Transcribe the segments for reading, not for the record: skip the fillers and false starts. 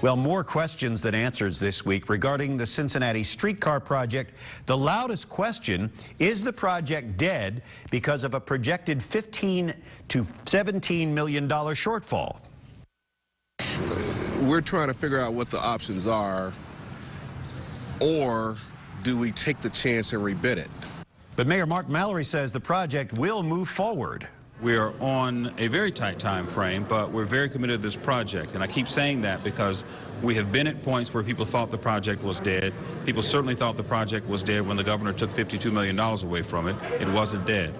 Well, more questions than answers this week regarding the Cincinnati streetcar project. The loudest question, is the project dead because of a projected $15 to $17 million shortfall? We're trying to figure out what the options are, or do we take the chance and rebid it? But Mayor Mark Mallory says the project will move forward. We are on a very tight time frame, but we're very committed to this project. And I keep saying that because we have been at points where people thought the project was dead. People certainly thought the project was dead when the governor took $52 million away from it. It wasn't dead.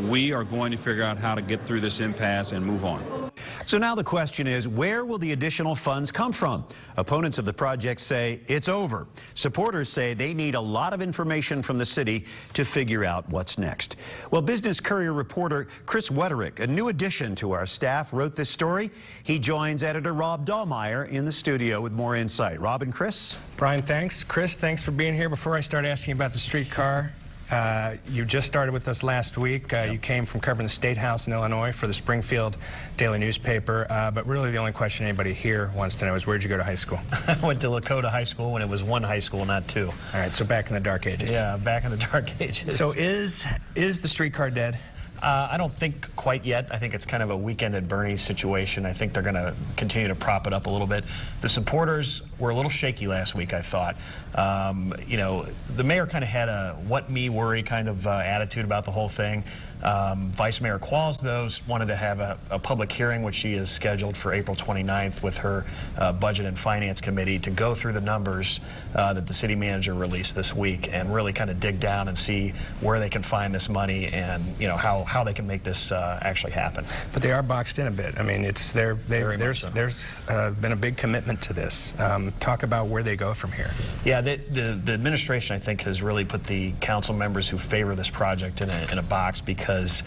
We are going to figure out how to get through this impasse and move on. So now the question is, where will the additional funds come from? Opponents of the project say it's over. Supporters say they need a lot of information from the city to figure out what's next. Well, Business Courier reporter Chris Wetterick, a new addition to our staff, wrote this story. He joins editor Rob Dahlmeyer in the studio with more insight. Rob and Chris? Brian, thanks. Chris, thanks for being here. Before I start asking about the streetcar, you just started with us last week. You came from covering the State House in Illinois for the Springfield Daily newspaper. But really the only question anybody here wants to know is, where'd you go to high school? I went to Lakota High School when it was one high school, not two. All right, so back in the dark ages. Yeah, back in the dark ages. So is the streetcar dead? I don't think quite yet. I think it's kind of a Weekend at Bernie's situation. I think they're going to continue to prop it up a little bit. The supporters were a little shaky last week, I thought. You know, the mayor kind of had a what me worry kind of attitude about the whole thing. Vice Mayor Qualls, though, wanted to have a public hearing, which she is scheduled for April 29th with her Budget and Finance Committee to go through the numbers that the city manager released this week and really kind of dig down and see where they can find this money and, you know, how they can make this actually happen. But they are boxed in a bit. I mean, there's been a big commitment to this. Talk about where they go from here. Yeah, the administration, I think, has really put the council members who favor this project in a box because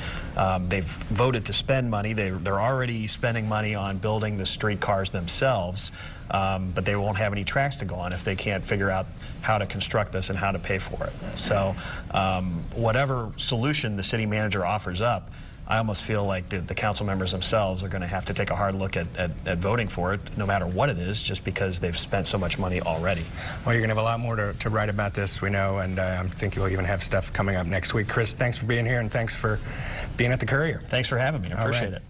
they've voted to spend money. They're already spending money on building the streetcars themselves, but they won't have any tracks to go on if they can't figure out how to construct this and how to pay for it. So whatever solution the city manager offers up, I almost feel like the council members themselves are going to have to take a hard look at voting for it, no matter what it is, just because they've spent so much money already. Well, you're going to have a lot more to write about this, we know, and I think you'll even have stuff coming up next week. Chris, thanks for being here, and thanks for being at the Courier. Thanks for having me. I appreciate it.